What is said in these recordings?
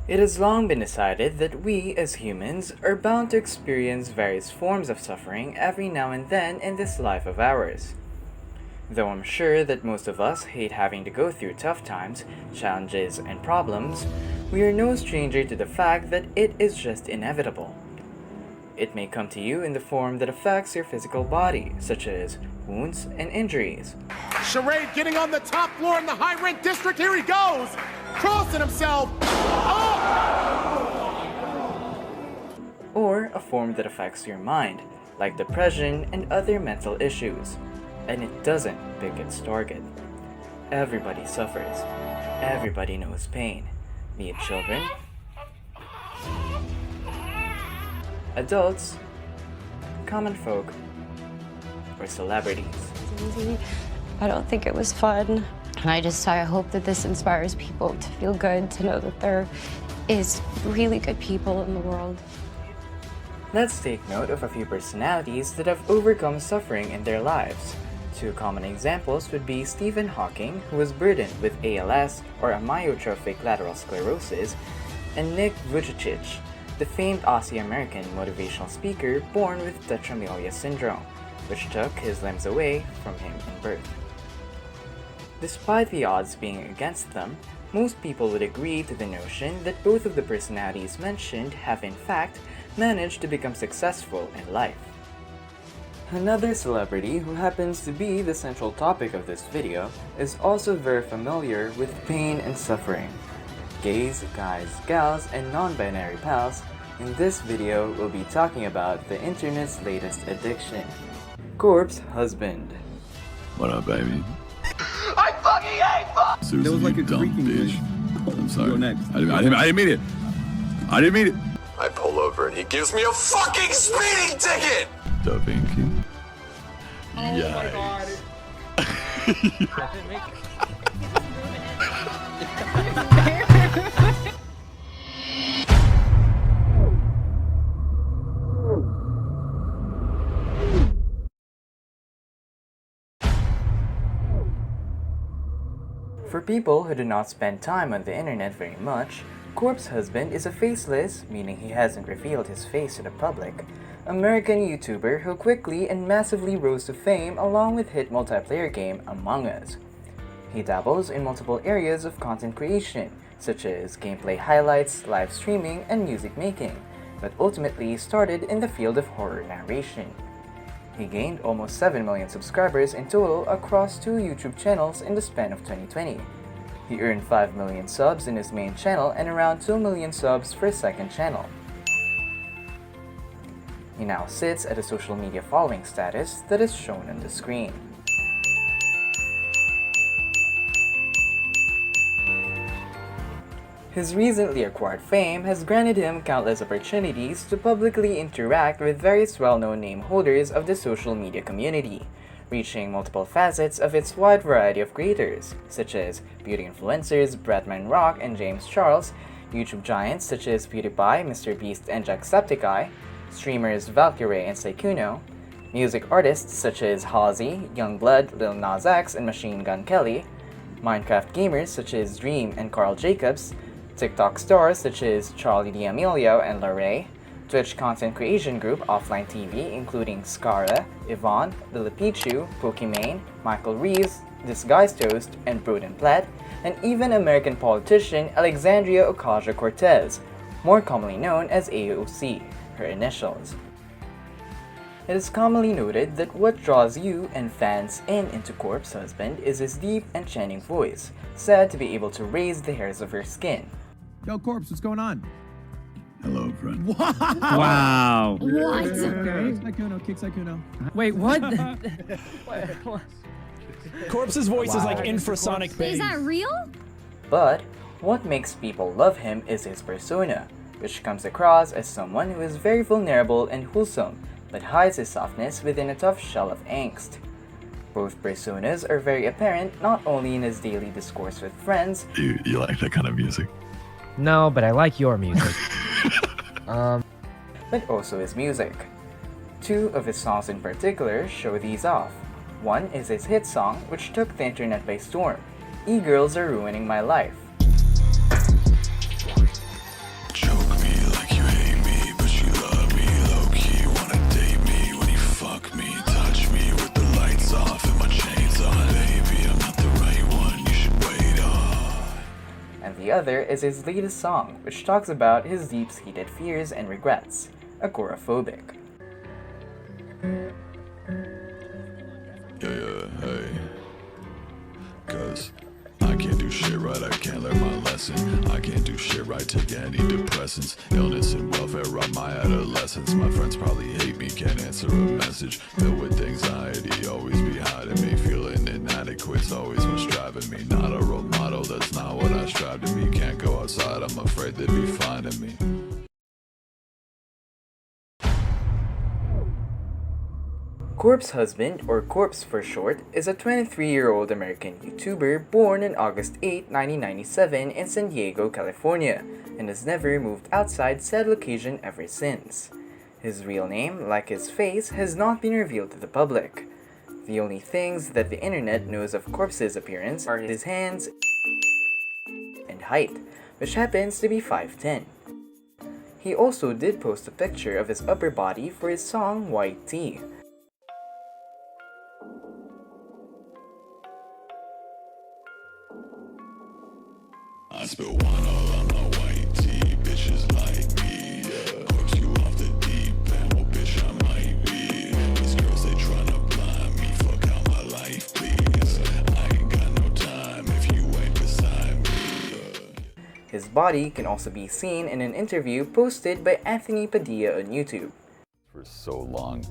It has long been decided that we, as humans, are bound to experience various forms of suffering every now and then in this life of ours. Though I'm sure that most of us hate having to go through tough times, challenges, and problems, we are no stranger to the fact that it is just inevitable. It may come to you in the form that affects your physical body, such as wounds and injuries. Charade getting on the top floor in the high rent district, here he goes! Crossing himself! Or a form that affects your mind, like depression and other mental issues. And it doesn't pick its target. Everybody suffers. Everybody knows pain, be it children, adults, common folk, or celebrities. I don't think it was fun. I hope that this inspires people to feel good, to know that there is really good people in the world. Let's take note of a few personalities that have overcome suffering in their lives. Two common examples would be Stephen Hawking, who was burdened with ALS or amyotrophic lateral sclerosis, and Nick Vujicic, the famed Aussie-American motivational speaker born with tetraamelia syndrome, which took his limbs away from him in birth. Despite the odds being against them, most people would agree to the notion that both of the personalities mentioned have in fact managed to become successful in life. Another celebrity who happens to be the central topic of this video is also very familiar with pain and suffering. Gays, guys, gals, and non-binary pals, in this video we'll be talking about the internet's latest addiction, corpse husband. What up, baby? I fucking hate fuck! Susan, That was like you a dumb creaking bitch. noise. I'm sorry. Go next. I didn't mean it. I didn't mean it. I pull over and he gives me a fucking speeding ticket! Da Vinci. Oh my god. For people who do not spend time on the internet very much, corpse husband is a faceless, meaning he hasn't revealed his face to the public, American YouTuber who quickly and massively rose to fame along with hit multiplayer game Among Us. He dabbles in multiple areas of content creation, such as gameplay highlights, live streaming, and music making, but ultimately started in the field of horror narration. He gained almost 7 million subscribers in total across 2 YouTube channels in the span of 2020. He earned 5 million subs in his main channel and around 2 million subs for his second channel. He now sits at a social media following status that is shown on the screen. His recently acquired fame has granted him countless opportunities to publicly interact with various well-known name holders of the social media community, reaching multiple facets of its wide variety of creators, such as beauty influencers Bretman Rock and James Charles, YouTube giants such as PewDiePie, MrBeast, and Jacksepticeye, streamers Valkyrie and Sykkuno, music artists such as Halsey, Youngblood, Lil Nas X, and Machine Gun Kelly, Minecraft gamers such as Dream and Carl Jacobs, TikTok stars such as Charlie D'Amelio and Larray, Twitch content creation group Offline TV including Scara, Yvonne, Lil Pichu, Pokimane, Michael Reeves, Disguised Toast, and Broden Platt, and even American politician Alexandria Ocasio-Cortez, more commonly known as AOC, her initials. It is commonly noted that what draws you and fans into Corpse Husband is his deep, enchanting voice, said to be able to raise the hairs of your skin. Yo, Corpse, what's going on? Hello, friend. Wow. What? Kick Sykkuno. Wait, what? Corpse's voice is like infrasonic bass. Is that real? But what makes people love him is his persona, which comes across as someone who is very vulnerable and wholesome, but hides his softness within a tough shell of angst. Both personas are very apparent not only in his daily discourse with friends, You like that kind of music? No, but I like your music. but also his music. 2 of his songs in particular show these off. One is his hit song, which took the internet by storm, E-Girls Are Ruining My Life. other is his latest song, which talks about his deep-seated fears and regrets, agoraphobic. Yeah, hey. Cause I can't do shit right, I can't learn my lesson. I can't do shit right, take antidepressants. Illness and welfare robbed my adolescence. My friends probably hate me, can't answer a message. Filled with anxiety, always be hiding me. Feeling inadequate's always what's driving me. Not a role model, that's not what I strive to be. Can't go outside, I'm afraid they'd be finding me. Corpse Husband, or Corpse for short, is a 23-year-old American YouTuber born on August 8, 1997 in San Diego, California, and has never moved outside said location ever since. His real name, like his face, has not been revealed to the public. The only things that the internet knows of Corpse's appearance are his hands and height, which happens to be 5'10". He also did post a picture of his upper body for his song White Tea. I spill wine all on my white tee, bitches like me. Corpse you off the deep end, well bitch I might be. These girls they tryna blind me, fuck out my life please. I ain't got no time if you ain't beside me. His body can also be seen in an interview posted by Anthony Padilla on YouTube. For so long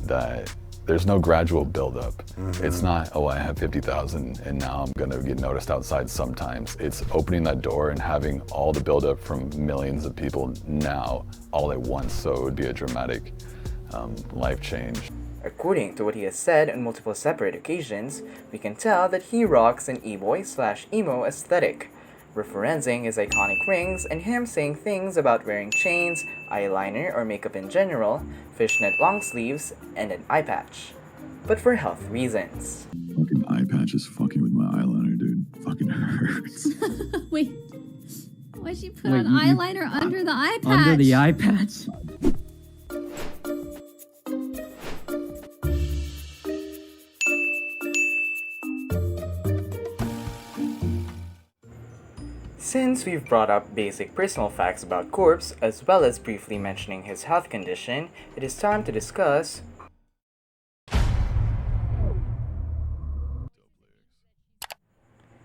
that there's no gradual buildup. It's not, oh, I have 50,000 and now I'm gonna get noticed outside sometimes. It's opening that door and having all the buildup from millions of people now all at once. So it would be a dramatic life change. According to what he has said on multiple separate occasions, we can tell that he rocks an e-boy/emo aesthetic, referencing his iconic rings and him saying things about wearing chains, eyeliner or makeup in general, fishnet long sleeves, and an eye patch. But for health reasons. Fucking eye patch is fucking with my eyeliner, dude. Fucking hurts. Wait, why'd you put on eyeliner under the eye patch? Under the eye patch? Since we've brought up basic personal facts about Corpse, as well as briefly mentioning his health condition, it is time to discuss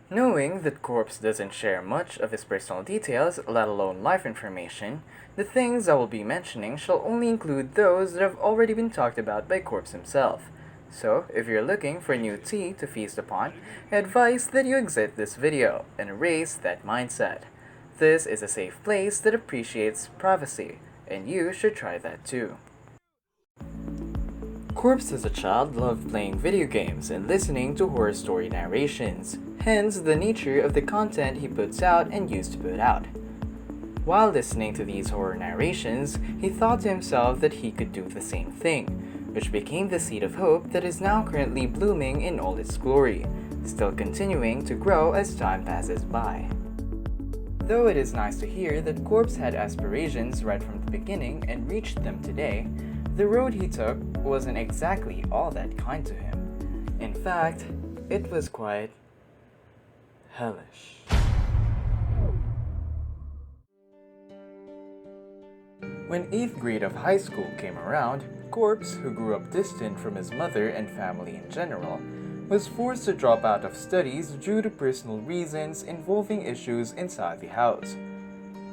Knowing that Corpse doesn't share much of his personal details, let alone life information, the things I will be mentioning shall only include those that have already been talked about by Corpse himself. So, if you're looking for new tea to feast upon, I advise that you exit this video and erase that mindset. This is a safe place that appreciates privacy, and you should try that too. Corpse as a child loved playing video games and listening to horror story narrations, hence the nature of the content he puts out and used to put out. While listening to these horror narrations, he thought to himself that he could do the same thing, which became the seed of hope that is now currently blooming in all its glory, still continuing to grow as time passes by. Though it is nice to hear that Corpse had aspirations right from the beginning and reached them today, the road he took wasn't exactly all that kind to him. In fact, it was quite hellish. When 8th grade of high school came around, Corpse, who grew up distant from his mother and family in general, was forced to drop out of studies due to personal reasons involving issues inside the house.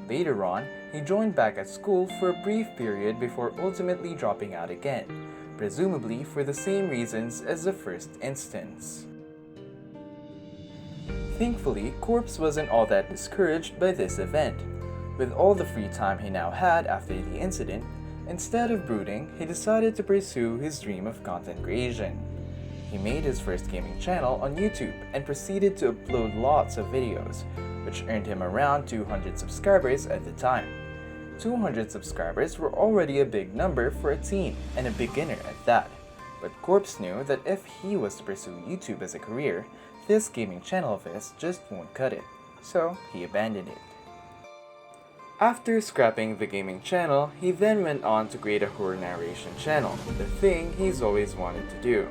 Later on, he joined back at school for a brief period before ultimately dropping out again, presumably for the same reasons as the first instance. Thankfully, Corpse wasn't all that discouraged by this event. With all the free time he now had after the incident, instead of brooding, he decided to pursue his dream of content creation. He made his first gaming channel on YouTube and proceeded to upload lots of videos, which earned him around 200 subscribers at the time. 200 subscribers were already a big number for a teen, and a beginner at that. But Corpse knew that if he was to pursue YouTube as a career, this gaming channel of his just won't cut it, so he abandoned it. After scrapping the gaming channel, he then went on to create a horror narration channel, the thing he's always wanted to do.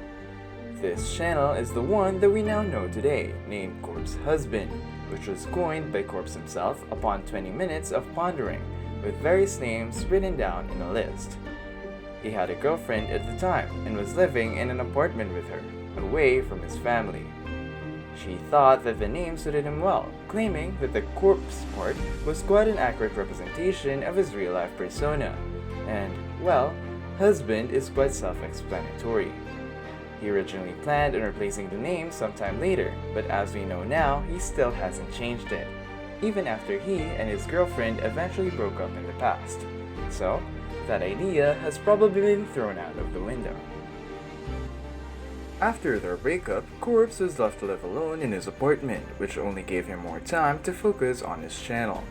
This channel is the one that we now know today, named Corpse Husband, which was coined by Corpse himself upon 20 minutes of pondering, with various names written down in a list. He had a girlfriend at the time and was living in an apartment with her, away from his family. She thought that the name suited him well, claiming that the corpse part was quite an accurate representation of his real-life persona, and, well, husband is quite self-explanatory. He originally planned on replacing the name sometime later, but as we know now, he still hasn't changed it, even after he and his girlfriend eventually broke up in the past. So, that idea has probably been thrown out of the window. After their breakup, Corpse was left to live alone in his apartment, which only gave him more time to focus on his channel.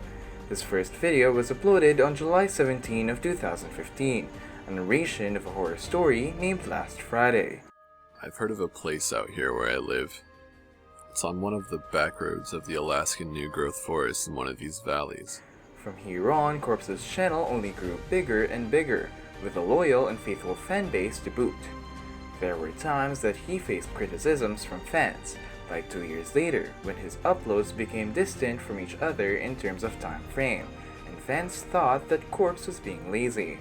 His first video was uploaded on July 17 of 2015, a narration of a horror story named Last Friday. I've heard of a place out here where I live. It's on one of the back roads of the Alaskan new growth forest in one of these valleys. From here on, Corpse's channel only grew bigger and bigger, with a loyal and faithful fan base to boot. There were times that he faced criticisms from fans, like 2 years later, when his uploads became distant from each other in terms of time frame, and fans thought that Corpse was being lazy.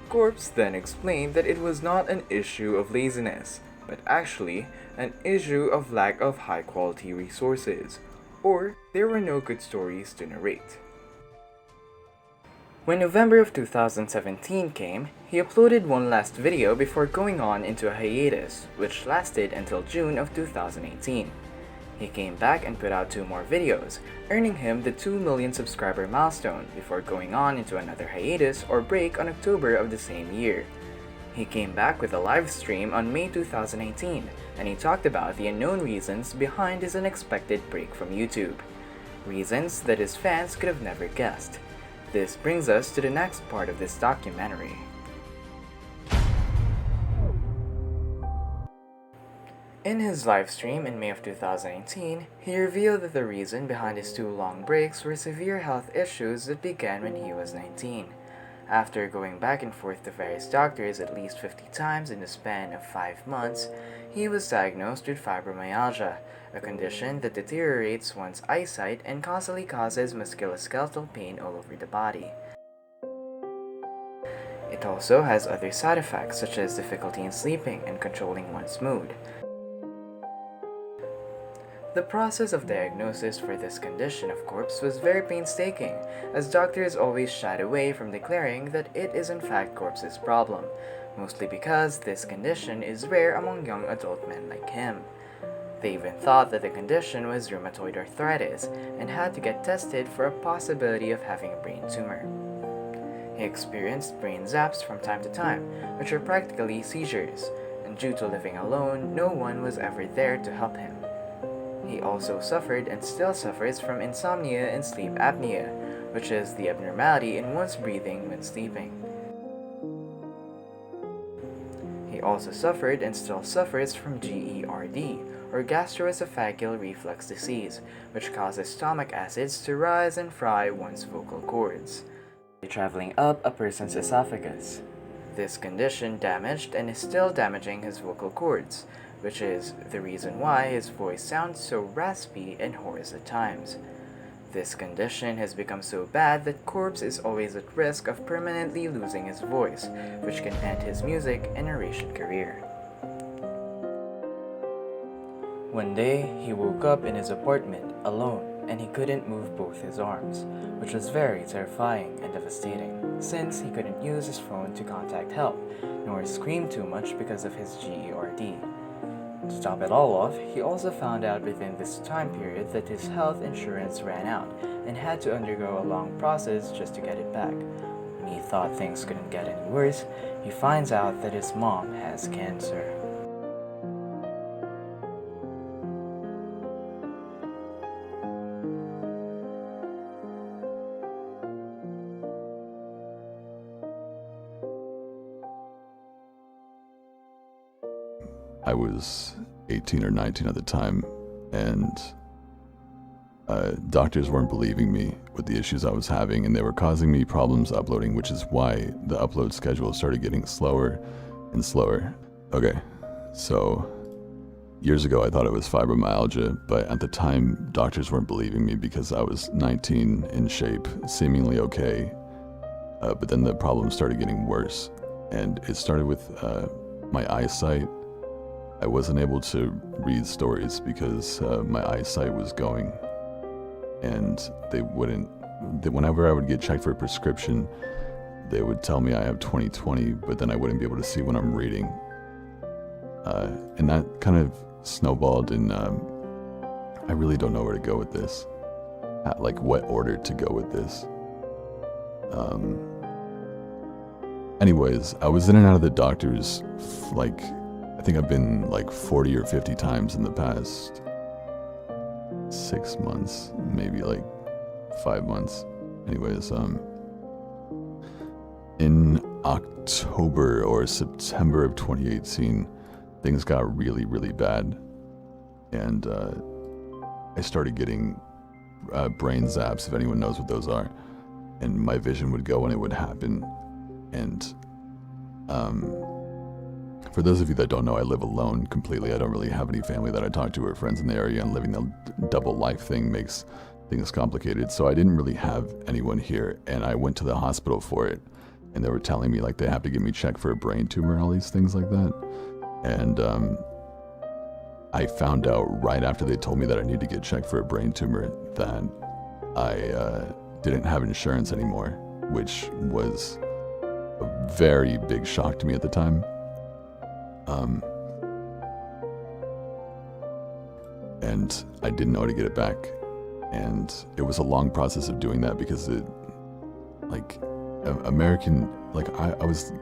Corpse then explained that it was not an issue of laziness, but actually an issue of lack of high-quality resources, or there were no good stories to narrate. When November of 2017 came, he uploaded one last video before going on into a hiatus, which lasted until June of 2018. He came back and put out 2 more videos, earning him the 2 million subscriber milestone before going on into another hiatus or break on October of the same year. He came back with a live stream on May 2018, and he talked about the unknown reasons behind his unexpected break from YouTube. Reasons that his fans could have never guessed. This brings us to the next part of this documentary. In his livestream in May of 2018, he revealed that the reason behind his 2 long breaks were severe health issues that began when he was 19. After going back and forth to various doctors at least 50 times in the span of 5 months, he was diagnosed with fibromyalgia, a condition that deteriorates one's eyesight and constantly causes musculoskeletal pain all over the body. It also has other side effects such as difficulty in sleeping and controlling one's mood. The process of diagnosis for this condition of Corpse was very painstaking, as doctors always shied away from declaring that it is in fact Corpse's problem, mostly because this condition is rare among young adult men like him. They even thought that the condition was rheumatoid arthritis and had to get tested for a possibility of having a brain tumor. He experienced brain zaps from time to time, which are practically seizures, and due to living alone, no one was ever there to help him. He also suffered and still suffers from insomnia and sleep apnea, which is the abnormality in one's breathing when sleeping. He also suffered and still suffers from GERD, or gastroesophageal reflux disease, which causes stomach acids to rise and fry one's vocal cords, traveling up a person's esophagus. This condition damaged and is still damaging his vocal cords, which is the reason why his voice sounds so raspy and hoarse at times. This condition has become so bad that Corpse is always at risk of permanently losing his voice, which can end his music and narration career. One day, he woke up in his apartment alone, and he couldn't move both his arms, which was very terrifying and devastating, since he couldn't use his phone to contact help, nor scream too much because of his GERD. To top it all off, he also found out within this time period that his health insurance ran out and had to undergo a long process just to get it back. When he thought things couldn't get any worse, he finds out that his mom has cancer. I was 18 or 19 at the time, and doctors weren't believing me with the issues I was having, and they were causing me problems uploading, which is why the upload schedule started getting slower and slower. Okay, so Years ago, I thought it was fibromyalgia, but at the time, doctors weren't believing me because I was 19, in shape, seemingly okay. But then the problem started getting worse, and it started with my eyesight. I wasn't able to read stories because my eyesight was going, and whenever I would get checked for a prescription, they would tell me I have 20/20, but then I wouldn't be able to see when I'm reading. And that kind of snowballed, and I really don't know where to go with this, like what order to go with this. Anyways, I was in and out of the doctors, like, I think I've been like 40 or 50 times in the past 6 months, maybe like 5 months. Anyways, in October or September of 2018, things got really, really bad, and I started getting brain zaps, if anyone knows what those are, and my vision would go and it would happen. And for those of you that don't know, I live alone completely. I don't really have any family that I talk to or friends in the area, and living the double life thing makes things complicated. So I didn't really have anyone here, and I went to the hospital for it, and they were telling me like they have to get me checked for a brain tumor and all these things like that. And I found out right after they told me that I need to get checked for a brain tumor that I didn't have insurance anymore, which was a very big shock to me at the time. And I didn't know how to get it back. And it was a long process of doing that because it, like, American, like, I was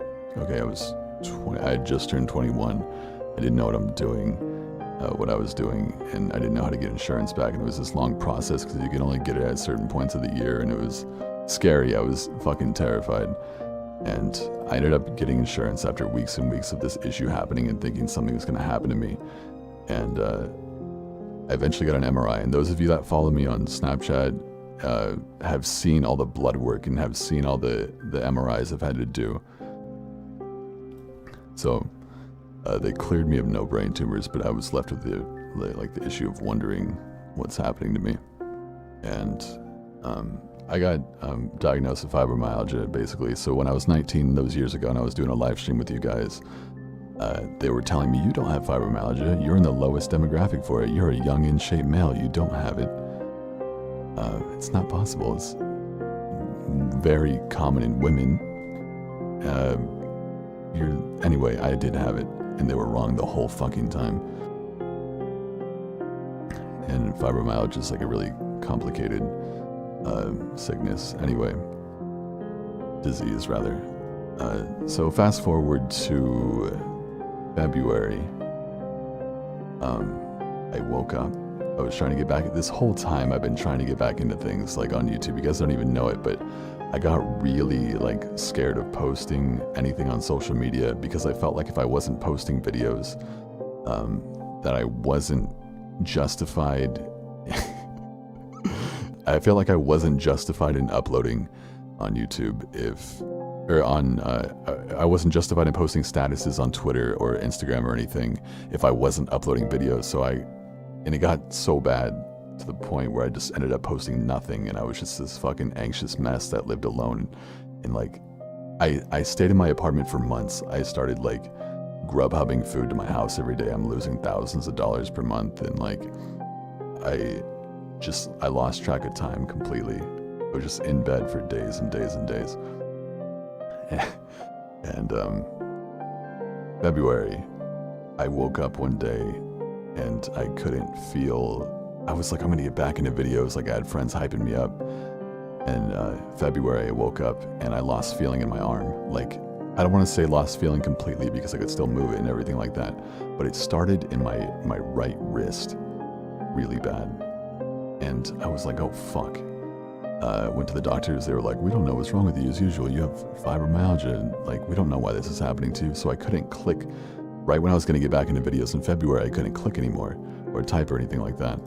20, I had just turned 21. I didn't know what I was doing, and I didn't know how to get insurance back. And it was this long process because you can only get it at certain points of the year, and it was scary. I was fucking terrified. And I ended up getting insurance after weeks and weeks of this issue happening and thinking something was going to happen to me. And I eventually got an MRI. And those of you that follow me on Snapchat have seen all the blood work and have seen all the MRIs I've had to do. So they cleared me of no brain tumors, but I was left with the issue of wondering what's happening to me. And I got diagnosed with fibromyalgia, basically. So when I was 19, those years ago, and I was doing a live stream with you guys, they were telling me, you don't have fibromyalgia. You're in the lowest demographic for it. You're a young, in-shape male. You don't have it. It's not possible. It's very common in women. Anyway, I did have it, and they were wrong the whole fucking time. And fibromyalgia is like a really complicated sickness. Anyway, disease rather. So fast forward to February. I woke up. I was trying to get back. This whole time I've been trying to get back into things like on YouTube. You guys don't even know it, but I got really like scared of posting anything on social media because I felt like if I wasn't posting videos, that I wasn't justified. I feel like I wasn't justified in uploading on YouTube I wasn't justified in posting statuses on Twitter or Instagram or anything if I wasn't uploading videos. And it got so bad to the point where I just ended up posting nothing, and I was just this fucking anxious mess that lived alone. And like, I stayed in my apartment for months. I started like Grubhubbing food to my house every day. I'm losing thousands of dollars per month, and like, I lost track of time completely. I was just in bed for days and days and days. And February, I woke up one day and I couldn't feel. I was like, I'm gonna get back into videos. Like, I had friends hyping me up. And February, I woke up and I lost feeling in my arm. Like, I don't want to say lost feeling completely because I could still move it and everything like that. But it started in my right wrist really bad. And I was like, oh fuck. Went to the doctors. They were like, we don't know what's wrong with you as usual. You have fibromyalgia. And like, we don't know why this is happening to you. So I couldn't click. Right when I was going to get back into videos in February, I couldn't click anymore or type or anything like that.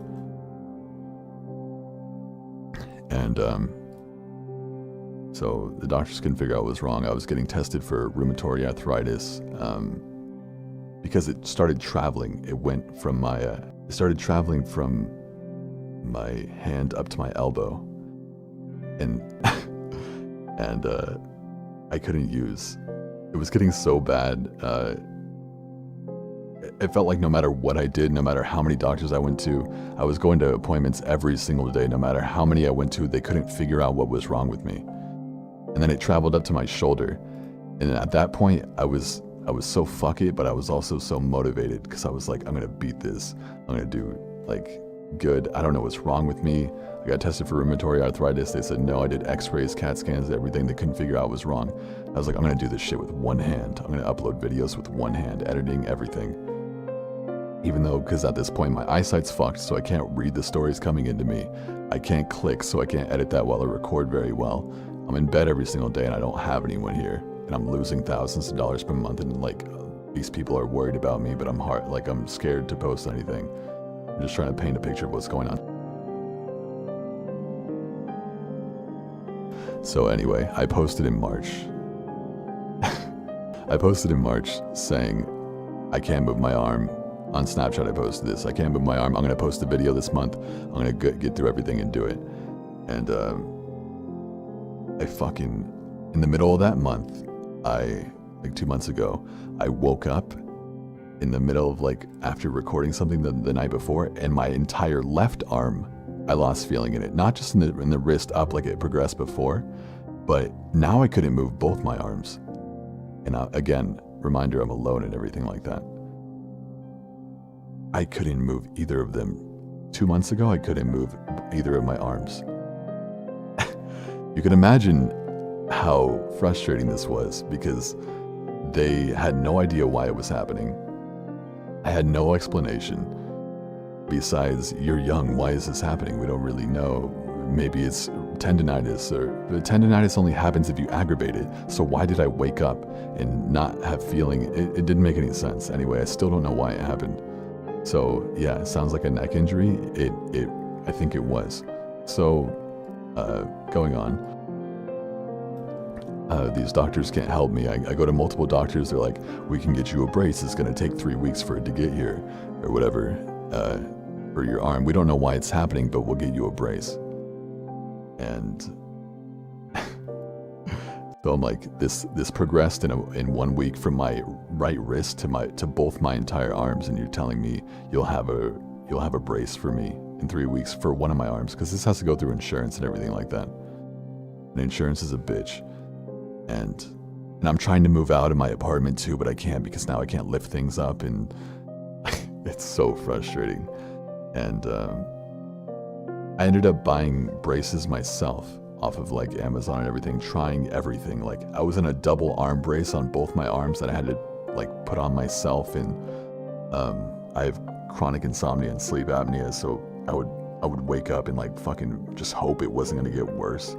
And so the doctors couldn't figure out what was wrong. I was getting tested for rheumatoid arthritis. because it started traveling. It went from my, it started traveling from my hand up to my elbow, and and I couldn't use. It was getting so bad. It felt like no matter what I did, no matter how many doctors I went to, I was going to appointments every single day. No matter how many I went to, they couldn't figure out what was wrong with me. And then it traveled up to my shoulder. And at that point, I was so fuck it, but I was also so motivated because I was like, I'm gonna beat this. I'm gonna do like good. I don't know what's wrong with me. I got tested for rheumatoid arthritis. They said no. I did x-rays, CAT scans, everything. They couldn't figure out what was wrong. I was like, I'm gonna do this shit with one hand. I'm gonna upload videos with one hand, editing everything. Even though, because at this point my eyesight's fucked, so I can't read the stories coming into me. I can't click, so I can't edit that while I record very well. I'm in bed every single day and I don't have anyone here. And I'm losing thousands of dollars per month, and like, these people are worried about me, but I'm scared to post anything. I'm just trying to paint a picture of what's going on. So anyway, I posted in March. I posted in March saying, I can't move my arm. On Snapchat I posted this, I can't move my arm. I'm gonna post a video this month. I'm gonna get through everything and do it. And I fucking, in the middle of that month, like 2 months ago, I woke up in the middle of like, after recording something the night before, and my entire left arm, I lost feeling in it. Not just in the wrist up like it progressed before, but now I couldn't move both my arms. And again, reminder, I'm alone and everything like that. I couldn't move either of them. 2 months ago, I couldn't move either of my arms. You can imagine how frustrating this was, because they had no idea why it was happening. I had no explanation besides, you're young, why is this happening? We don't really know. Maybe it's tendinitis, or the tendinitis only happens if you aggravate it. So why did I wake up and not have feeling? It didn't make any sense. Anyway, I still don't know why it happened. So yeah, it sounds like a neck injury. I think it was. So going on, these doctors can't help me. I go to multiple doctors. They're like, we can get you a brace. It's gonna take 3 weeks for it to get here, or whatever, for your arm. We don't know why it's happening, but we'll get you a brace. And so I'm like, this progressed in 1 week from my right wrist to both my entire arms, and you're telling me you'll have a brace for me in 3 weeks for one of my arms, because this has to go through insurance and everything like that. And insurance is a bitch. And I'm trying to move out of my apartment too, but I can't, because now I can't lift things up, and it's so frustrating. And I ended up buying braces myself off of like Amazon and everything, trying everything. Like, I was in a double arm brace on both my arms that I had to like put on myself, and I have chronic insomnia and sleep apnea, so I would wake up and like fucking just hope it wasn't gonna get worse.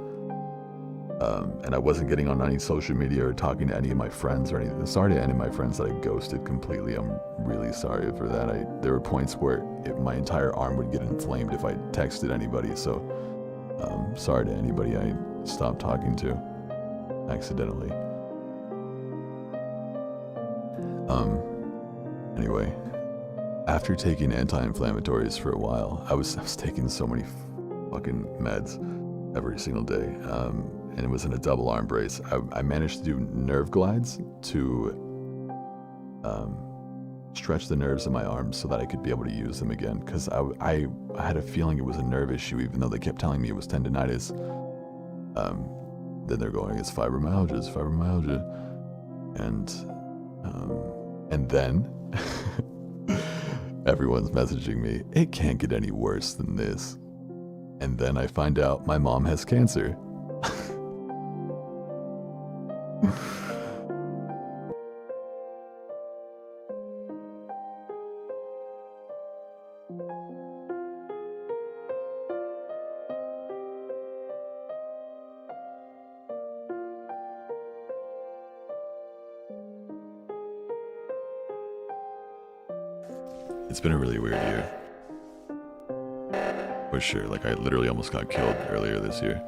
And I wasn't getting on any social media or talking to any of my friends or anything. Sorry to any of my friends that I ghosted completely. I'm really sorry for that. There were points where my entire arm would get inflamed if I texted anybody. So sorry to anybody I stopped talking to accidentally. Anyway, after taking anti-inflammatories for a while, I was taking so many fucking meds every single day. And it was in a double arm brace. I managed to do nerve glides to stretch the nerves in my arms so that I could be able to use them again, because I had a feeling it was a nerve issue, even though they kept telling me it was tendinitis. Then they're going, it's fibromyalgia, and then everyone's messaging me, it can't get any worse than this. And then I find out my mom has cancer. It's been a really weird year. For sure, like I literally almost got killed earlier this year.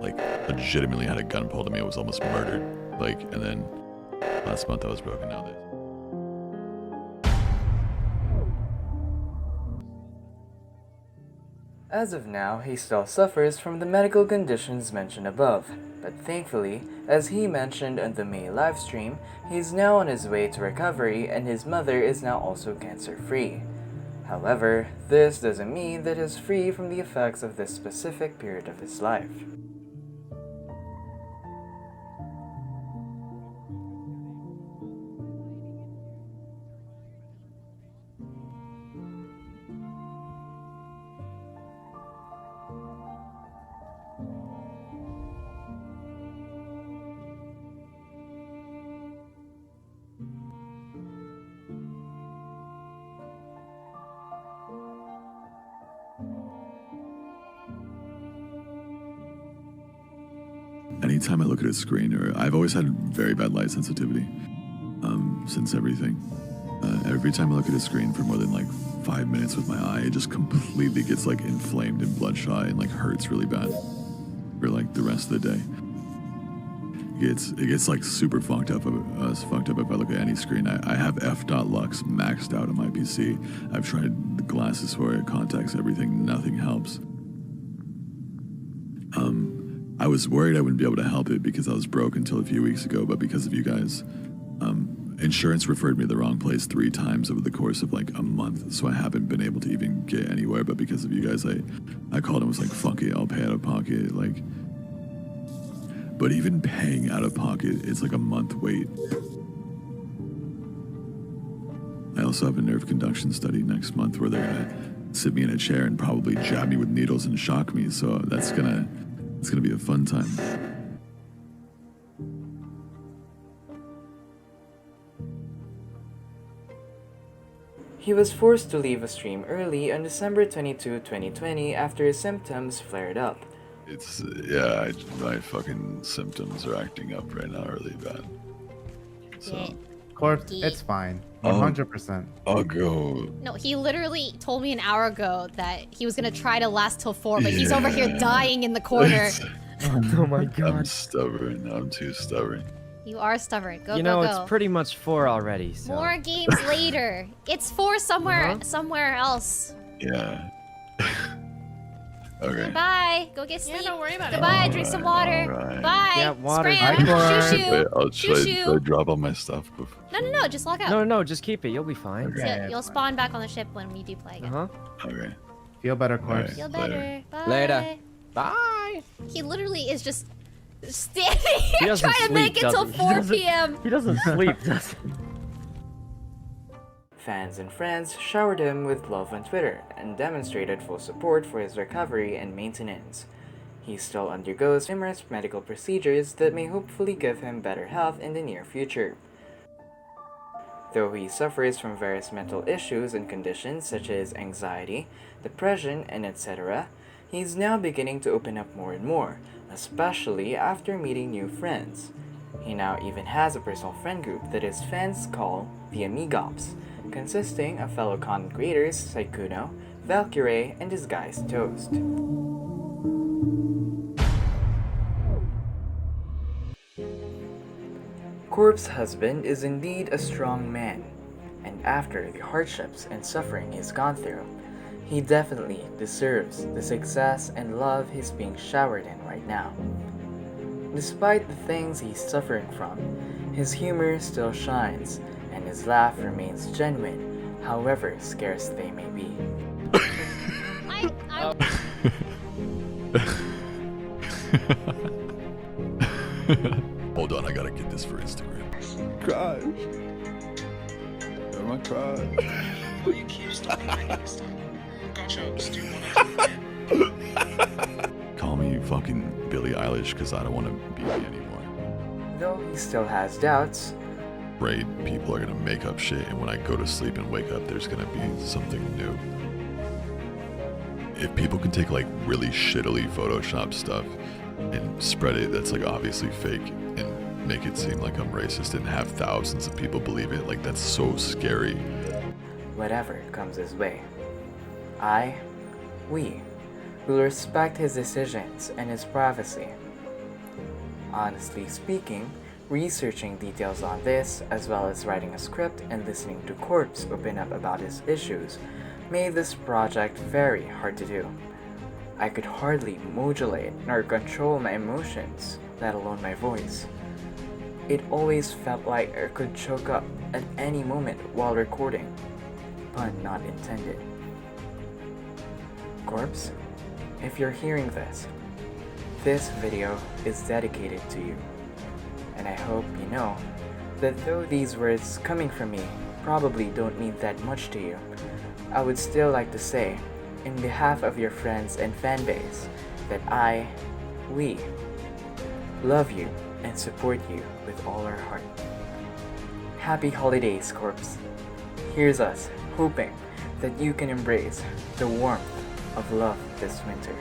Like, legitimately had a gun pulled at me, I was almost murdered. Like, and then last month I was broken. Now this. As of now, he still suffers from the medical conditions mentioned above, but thankfully, as he mentioned on the May livestream, he's now on his way to recovery and his mother is now also cancer-free. However, this doesn't mean that he's free from the effects of this specific period of his life. Anytime I look at a screen, or I've always had very bad light sensitivity since everything. Every time I look at a screen for more than like 5 minutes with my eye, it just completely gets like inflamed and bloodshot and like hurts really bad for like the rest of the day. It gets like super fucked up if I look at any screen. I have f.lux maxed out on my PC. I've tried the glasses for it, contacts, everything, nothing helps. I was worried I wouldn't be able to help it because I was broke until a few weeks ago, but because of you guys, insurance referred me to the wrong place 3 times over the course of like a month, so I haven't been able to even get anywhere. But because of you guys, I called and was like, fuck it, I'll pay out of pocket. Like, but even paying out of pocket, it's like a month wait. I also have a nerve conduction study next month where they're gonna sit me in a chair and probably jab me with needles and shock me, so it's gonna be a fun time. He was forced to leave a stream early on December 22, 2020 after his symptoms flared up. My fucking symptoms are acting up right now really bad. So. Corpse, it's fine. 100%. I'll go. No, he literally told me an hour ago that he was gonna try to last till 4, but he's over here dying in the corner. Oh my god. I'm stubborn. I'm too stubborn. You are stubborn. Go, you go, know, go. it's pretty much 4 already, so. More games later. It's 4 somewhere else. Yeah. Okay. Goodbye. Go get sleep. Yeah, don't worry about it. Goodbye. Drink some water. Right. Bye. Yeah, water. Scram. Should I drop all my stuff before? No. Just log out. No, just keep it. You'll be fine. Okay. So you'll spawn back on the ship when we do play again. Okay. Feel better, Corpse. Feel better. Bye. Later. Bye. He literally is just standing here doesn't trying to make sleep, it till 4 p.m. He doesn't sleep, does he? Fans and friends showered him with love on Twitter and demonstrated full support for his recovery and maintenance. He still undergoes numerous medical procedures that may hopefully give him better health in the near future. Though he suffers from various mental issues and conditions such as anxiety, depression, and etc., he's now beginning to open up more and more, especially after meeting new friends. He now even has a personal friend group that his fans call the Amigops, consisting of fellow content creators Saikuno, Valkyrie, and Disguised Toast. Corp's husband is indeed a strong man, and after the hardships and suffering he's gone through, he definitely deserves the success and love he's being showered in right now. Despite the things he's suffering from, his humor still shines, and his laugh remains genuine, however scarce they may be. Hold on, I gotta get this for Instagram. Cry. I'm gonna cry. Well, you keep stopping next time. Gotcha, do you wanna Call me fucking Billie Eilish, because I don't want to be me anymore. Though he still has doubts, Right, people are gonna make up shit, and when I go to sleep and wake up, there's gonna be something new. If people can take like really shittily Photoshop stuff and spread it that's like obviously fake and make it seem like I'm racist and have thousands of people believe it, like that's so scary. whatever comes his way, we will respect his decisions and his privacy. Honestly speaking, researching details on this, as well as writing a script and listening to Corpse open up about his issues, made this project very hard to do. I could hardly modulate nor control my emotions, let alone my voice. It always felt like I could choke up at any moment while recording, pun not intended. Corpse, if you're hearing this video is dedicated to you, and I hope you know that though these words coming from me probably don't mean that much to you, I would still like to say, in behalf of your friends and fan base, that we love you and support you with all our heart. Happy holidays, Corpse. Here's us hoping that you can embrace the warmth of love this winter.